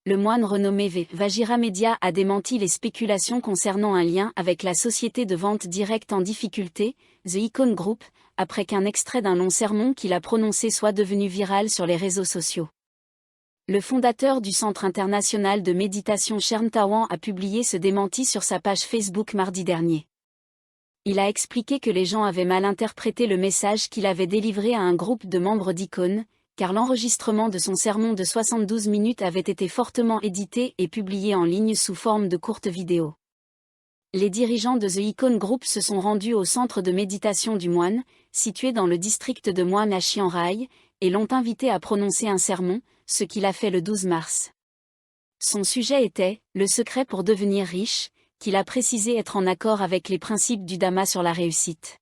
le moine renommé Vajiramedia a démenti les spéculations concernant un lien avec la société de vente directe en difficulté, The Icon Group, après qu'un extrait d'un long sermon qu'il a prononcé soit devenu viral sur les réseaux sociaux. Le fondateur du Centre international de méditation Chermtawan a publié ce démenti sur sa page Facebook mardi dernier. Il a expliqué que les gens avaient mal interprété le message qu'il avait délivré à un groupe de membres d'Icon, car l'enregistrement de son sermon de 72 minutes avait été fortement édité et publié en ligne sous forme de courtes vidéos. Les dirigeants de The Icon Group se sont rendus au centre de méditation du moine, situé dans le district de Moine à Chiang Rai, et l'ont invité à prononcer un sermon, ce qu'il a fait le 12 mars. Son sujet était « Le secret pour devenir riche », qu'il a précisé être en accord avec les principes du Dhamma sur la réussite.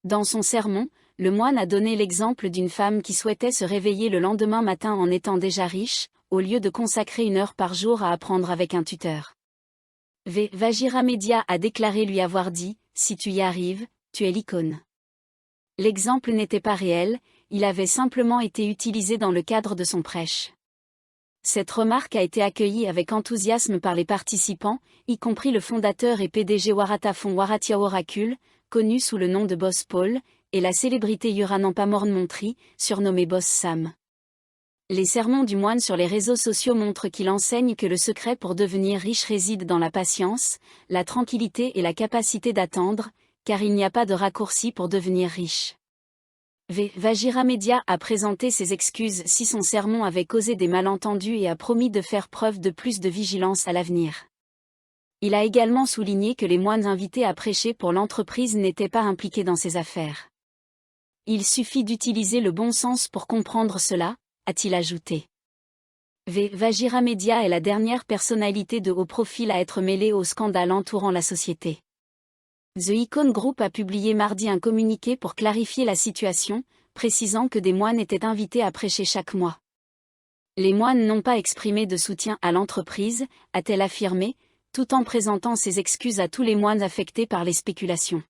Dans son sermon, le moine a donné l'exemple d'une femme qui souhaitait se réveiller le lendemain matin en étant déjà riche, au lieu de consacrer 1 heure par jour à apprendre avec un tuteur. Vajiramedia a déclaré lui avoir dit « Si tu y arrives, tu es l'icône ». L'exemple n'était pas réel, il avait simplement été utilisé dans le cadre de son prêche. Cette remarque a été accueillie avec enthousiasme par les participants, y compris le fondateur et PDG Waratafon Waratia Oracle, connu sous le nom de Boss Paul, et la célébrité Yuranampa Montri, surnommé Boss Sam. Les sermons du moine sur les réseaux sociaux montrent qu'il enseigne que le secret pour devenir riche réside dans la patience, la tranquillité et la capacité d'attendre, car il n'y a pas de raccourci pour devenir riche. Vajiramedia a présenté ses excuses si son sermon avait causé des malentendus et a promis de faire preuve de plus de vigilance à l'avenir. Il a également souligné que les moines invités à prêcher pour l'entreprise n'étaient pas impliqués dans ses affaires. Il suffit d'utiliser le bon sens pour comprendre cela, a-t-il ajouté. Vajiramedia est la dernière personnalité de haut profil à être mêlée au scandale entourant la société. The Icon Group a publié mardi un communiqué pour clarifier la situation, précisant que des moines étaient invités à prêcher chaque mois. Les moines n'ont pas exprimé de soutien à l'entreprise, a-t-elle affirmé, tout en présentant ses excuses à tous les moines affectés par les spéculations.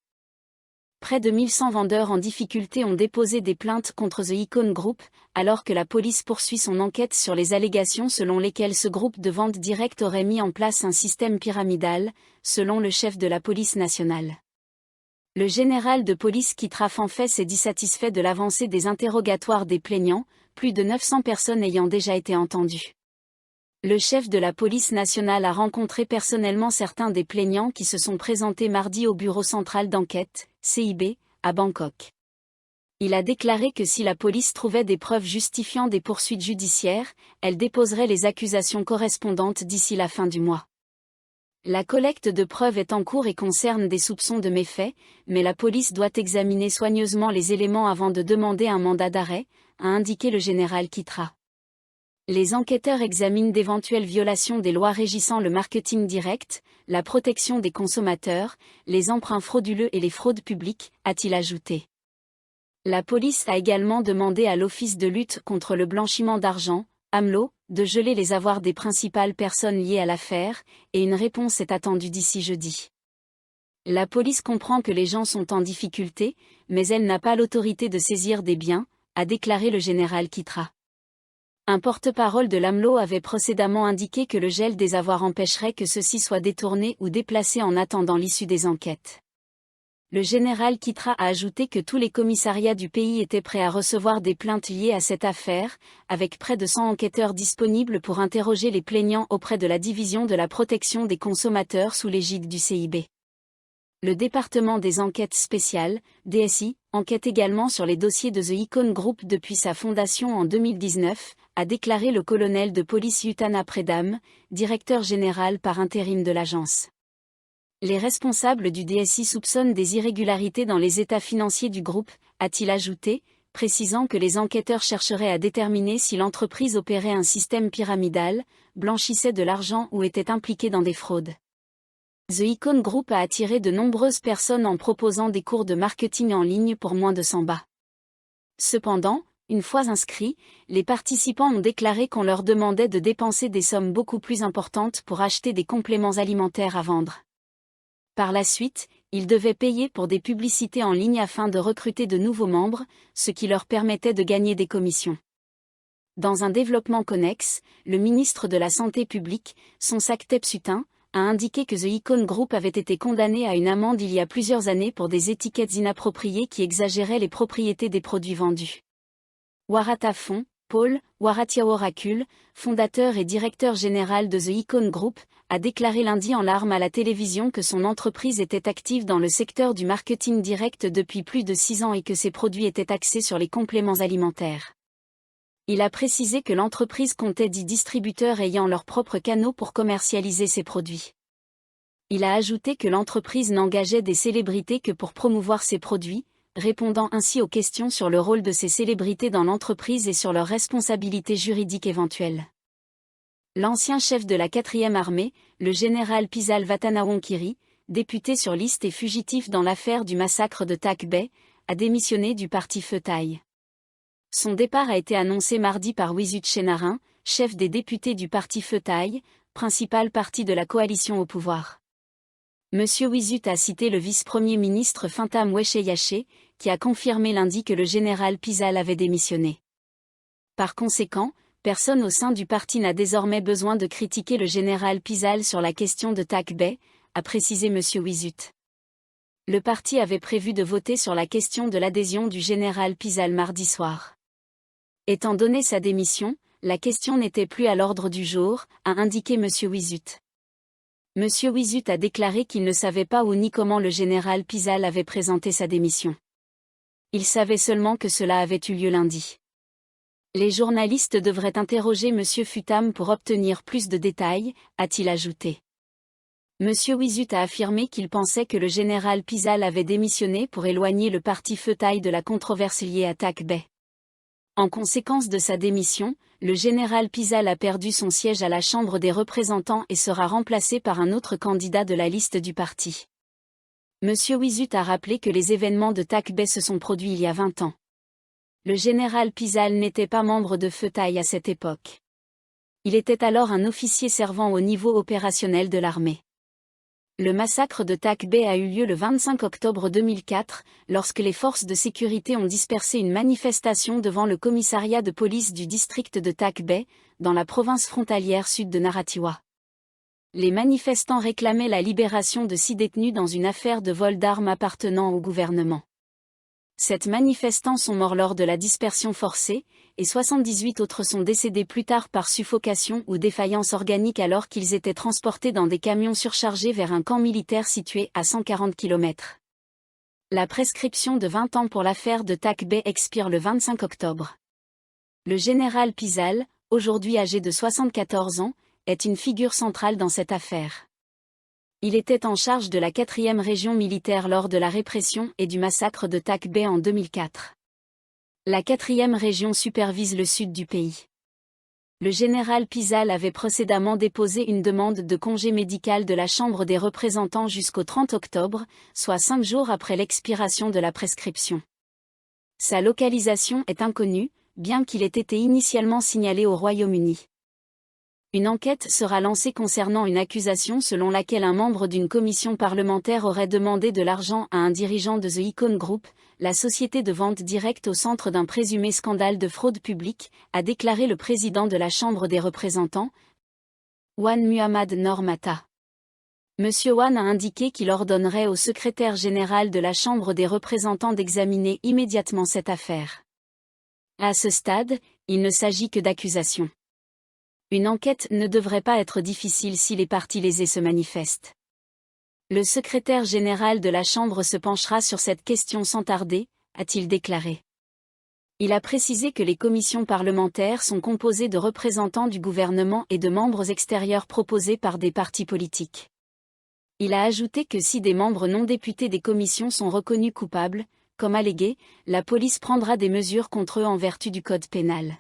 Près de 1100 vendeurs en difficulté ont déposé des plaintes contre The Icon Group, alors que la police poursuit son enquête sur les allégations selon lesquelles ce groupe de vente directe aurait mis en place un système pyramidal, selon le chef de la police nationale. Le général de police Kitra Fanfes est dissatisfait de l'avancée des interrogatoires des plaignants, plus de 900 personnes ayant déjà été entendues. Le chef de la police nationale a rencontré personnellement certains des plaignants qui se sont présentés mardi au bureau central d'enquête, CIB, à Bangkok. Il a déclaré que si la police trouvait des preuves justifiant des poursuites judiciaires, elle déposerait les accusations correspondantes d'ici la fin du mois. La collecte de preuves est en cours et concerne des soupçons de méfaits, mais la police doit examiner soigneusement les éléments avant de demander un mandat d'arrêt, a indiqué le général Kitra. Les enquêteurs examinent d'éventuelles violations des lois régissant le marketing direct, la protection des consommateurs, les emprunts frauduleux et les fraudes publiques, a-t-il ajouté. La police a également demandé à l'Office de lutte contre le blanchiment d'argent, AMLO, de geler les avoirs des principales personnes liées à l'affaire, et une réponse est attendue d'ici jeudi. La police comprend que les gens sont en difficulté, mais elle n'a pas l'autorité de saisir des biens, a déclaré le général Kitra. Un porte-parole de l'AMLO avait précédemment indiqué que le gel des avoirs empêcherait que ceux-ci soient détournés ou déplacés en attendant l'issue des enquêtes. Le général Kitra a ajouté que tous les commissariats du pays étaient prêts à recevoir des plaintes liées à cette affaire, avec près de 100 enquêteurs disponibles pour interroger les plaignants auprès de la division de la protection des consommateurs sous l'égide du CIB. Le département des enquêtes spéciales, DSI, enquête également sur les dossiers de The Icon Group depuis sa fondation en 2019, a déclaré le colonel de police Yutana Predam, directeur général par intérim de l'agence. Les responsables du DSI soupçonnent des irrégularités dans les états financiers du groupe, a-t-il ajouté, précisant que les enquêteurs chercheraient à déterminer si l'entreprise opérait un système pyramidal, blanchissait de l'argent ou était impliquée dans des fraudes. The Icon Group a attiré de nombreuses personnes en proposant des cours de marketing en ligne pour moins de 100 bahts. Cependant, une fois inscrits, les participants ont déclaré qu'on leur demandait de dépenser des sommes beaucoup plus importantes pour acheter des compléments alimentaires à vendre. Par la suite, ils devaient payer pour des publicités en ligne afin de recruter de nouveaux membres, ce qui leur permettait de gagner des commissions. Dans un développement connexe, le ministre de la Santé publique, Sonsaktep Sutin, a indiqué que The Icon Group avait été condamné à une amende il y a plusieurs années pour des étiquettes inappropriées qui exagéraient les propriétés des produits vendus. Waratafon, Paul Waratiaworakul, fondateur et directeur général de The Icon Group, a déclaré lundi en larmes à la télévision que son entreprise était active dans le secteur du marketing direct depuis plus de 6 ans et que ses produits étaient axés sur les compléments alimentaires. Il a précisé que l'entreprise comptait 10 distributeurs ayant leurs propres canaux pour commercialiser ses produits. Il a ajouté que l'entreprise n'engageait des célébrités que pour promouvoir ses produits, répondant ainsi aux questions sur le rôle de ces célébrités dans l'entreprise et sur leurs responsabilités juridiques éventuelles. L'ancien chef de la 4e armée, le général Pisal Vatanawonkiri, député sur liste et fugitif dans l'affaire du massacre de Tak Bay, a démissionné du parti Pheu-Thai. Son départ a été annoncé mardi par Wizut Chenarin, chef des députés du parti Pheu-Thai, principal parti de la coalition au pouvoir. Monsieur Wizut a cité le vice-premier ministre Fintam Wesheyaché, qui a confirmé lundi que le général Pisal avait démissionné. Par conséquent, personne au sein du parti n'a désormais besoin de critiquer le général Pisal sur la question de Tak Bay, a précisé Monsieur Wizut. Le parti avait prévu de voter sur la question de l'adhésion du général Pisal mardi soir. Étant donné sa démission, la question n'était plus à l'ordre du jour, a indiqué Monsieur Wizut. Monsieur Wizut a déclaré qu'il ne savait pas où ni comment le général Pisal avait présenté sa démission. Il savait seulement que cela avait eu lieu lundi. Les journalistes devraient interroger Monsieur Futam pour obtenir plus de détails, a-t-il ajouté. Monsieur Wizut a affirmé qu'il pensait que le général Pisal avait démissionné pour éloigner le parti Pheu-Thai de la controverse liée à Tak Bay. En conséquence de sa démission, le général Pisal a perdu son siège à la Chambre des représentants et sera remplacé par un autre candidat de la liste du parti. Monsieur Wizut a rappelé que les événements de Tak Bay se sont produits il y a 20 ans. Le général Pisal n'était pas membre de Pheu-Thai à cette époque. Il était alors un officier servant au niveau opérationnel de l'armée. Le massacre de Tak Bay a eu lieu le 25 octobre 2004, lorsque les forces de sécurité ont dispersé une manifestation devant le commissariat de police du district de Tak Bay, dans la province frontalière sud de Narathiwat. Les manifestants réclamaient la libération de 6 détenus dans une affaire de vol d'armes appartenant au gouvernement. 7 manifestants sont morts lors de la dispersion forcée, et 78 autres sont décédés plus tard par suffocation ou défaillance organique alors qu'ils étaient transportés dans des camions surchargés vers un camp militaire situé à 140 km. La prescription de 20 ans pour l'affaire de Tak Bay expire le 25 octobre. Le général Pisal, aujourd'hui âgé de 74 ans, est une figure centrale dans cette affaire. Il était en charge de la 4e région militaire lors de la répression et du massacre de Tak Bay en 2004. La 4e région supervise le sud du pays. Le général Pisal avait précédemment déposé une demande de congé médical de la Chambre des représentants jusqu'au 30 octobre, soit 5 jours après l'expiration de la prescription. Sa localisation est inconnue, bien qu'il ait été initialement signalé au Royaume-Uni. Une enquête sera lancée concernant une accusation selon laquelle un membre d'une commission parlementaire aurait demandé de l'argent à un dirigeant de The Icon Group, la société de vente directe au centre d'un présumé scandale de fraude publique, a déclaré le président de la Chambre des représentants, Wan Muhammad Noor Matha. Monsieur Wan a indiqué qu'il ordonnerait au secrétaire général de la Chambre des représentants d'examiner immédiatement cette affaire. À ce stade, il ne s'agit que d'accusations. Une enquête ne devrait pas être difficile si les parties lésées se manifestent. Le secrétaire général de la Chambre se penchera sur cette question sans tarder, a-t-il déclaré. Il a précisé que les commissions parlementaires sont composées de représentants du gouvernement et de membres extérieurs proposés par des partis politiques. Il a ajouté que si des membres non députés des commissions sont reconnus coupables, comme allégué, la police prendra des mesures contre eux en vertu du code pénal.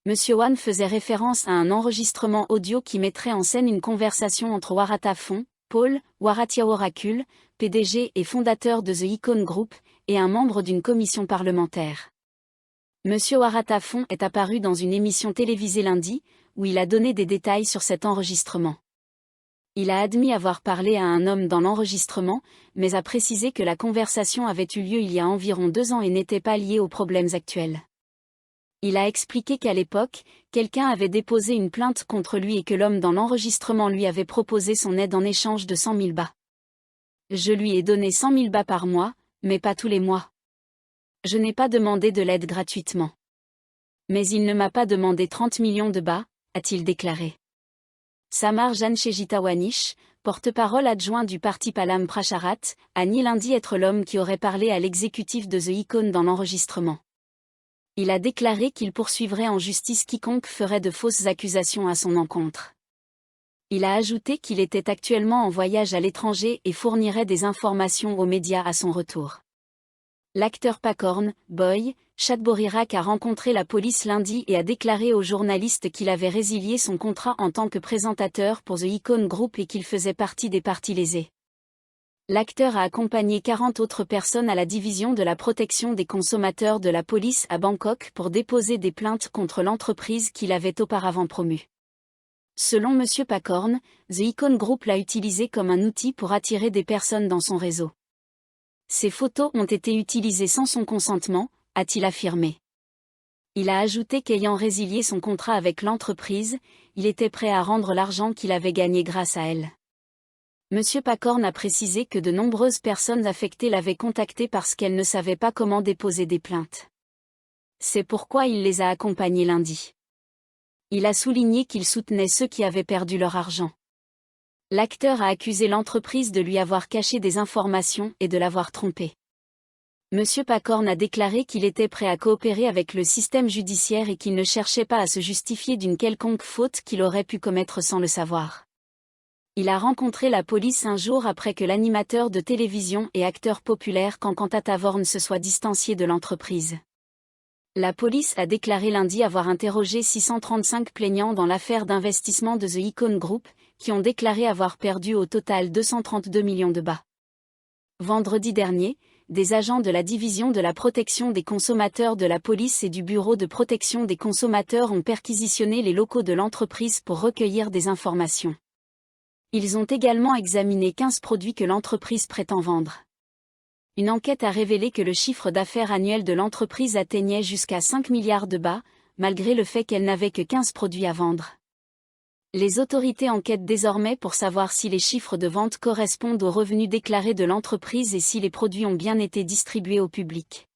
Monsieur Wan faisait référence à un enregistrement audio qui mettrait en scène une conversation entre Waratafon, Paul Waratiaworakul, PDG et fondateur de The Icon Group, et un membre d'une commission parlementaire. Monsieur Waratafon est apparu dans une émission télévisée lundi, où il a donné des détails sur cet enregistrement. Il a admis avoir parlé à un homme dans l'enregistrement, mais a précisé que la conversation avait eu lieu il y a environ 2 ans et n'était pas liée aux problèmes actuels. Il a expliqué qu'à l'époque, quelqu'un avait déposé une plainte contre lui et que l'homme dans l'enregistrement lui avait proposé son aide en échange de 100 000 bahts. Je lui ai donné 100 000 bahts par mois, mais pas tous les mois. Je n'ai pas demandé de l'aide gratuitement. Mais il ne m'a pas demandé 30 millions de bahts, a-t-il déclaré. Samar Janshejitawanish, porte-parole adjoint du parti Palam Pracharat, a nié lundi être l'homme qui aurait parlé à l'exécutif de The Icon dans l'enregistrement. Il a déclaré qu'il poursuivrait en justice quiconque ferait de fausses accusations à son encontre. Il a ajouté qu'il était actuellement en voyage à l'étranger et fournirait des informations aux médias à son retour. L'acteur Pakorn, Boy, Chatborirak a rencontré la police lundi et a déclaré aux journalistes qu'il avait résilié son contrat en tant que présentateur pour The Icon Group et qu'il faisait partie des parties lésées. L'acteur a accompagné 40 autres personnes à la division de la protection des consommateurs de la police à Bangkok pour déposer des plaintes contre l'entreprise qu'il avait auparavant promue. Selon M. Pakorn, The Icon Group l'a utilisé comme un outil pour attirer des personnes dans son réseau. Ces photos ont été utilisées sans son consentement, a-t-il affirmé. Il a ajouté qu'ayant résilié son contrat avec l'entreprise, il était prêt à rendre l'argent qu'il avait gagné grâce à elle. M. Pakorn a précisé que de nombreuses personnes affectées l'avaient contacté parce qu'elles ne savaient pas comment déposer des plaintes. C'est pourquoi il les a accompagnées lundi. Il a souligné qu'il soutenait ceux qui avaient perdu leur argent. L'acteur a accusé l'entreprise de lui avoir caché des informations et de l'avoir trompé. M. Pakorn a déclaré qu'il était prêt à coopérer avec le système judiciaire et qu'il ne cherchait pas à se justifier d'une quelconque faute qu'il aurait pu commettre sans le savoir. Il a rencontré la police un jour après que l'animateur de télévision et acteur populaire Kankanta Tavorn se soit distancié de l'entreprise. La police a déclaré lundi avoir interrogé 635 plaignants dans l'affaire d'investissement de The Icon Group, qui ont déclaré avoir perdu au total 232 millions de bahts. Vendredi dernier, des agents de la division de la protection des consommateurs de la police et du bureau de protection des consommateurs ont perquisitionné les locaux de l'entreprise pour recueillir des informations. Ils ont également examiné 15 produits que l'entreprise prétend vendre. Une enquête a révélé que le chiffre d'affaires annuel de l'entreprise atteignait jusqu'à 5 milliards de bahts, malgré le fait qu'elle n'avait que 15 produits à vendre. Les autorités enquêtent désormais pour savoir si les chiffres de vente correspondent aux revenus déclarés de l'entreprise et si les produits ont bien été distribués au public.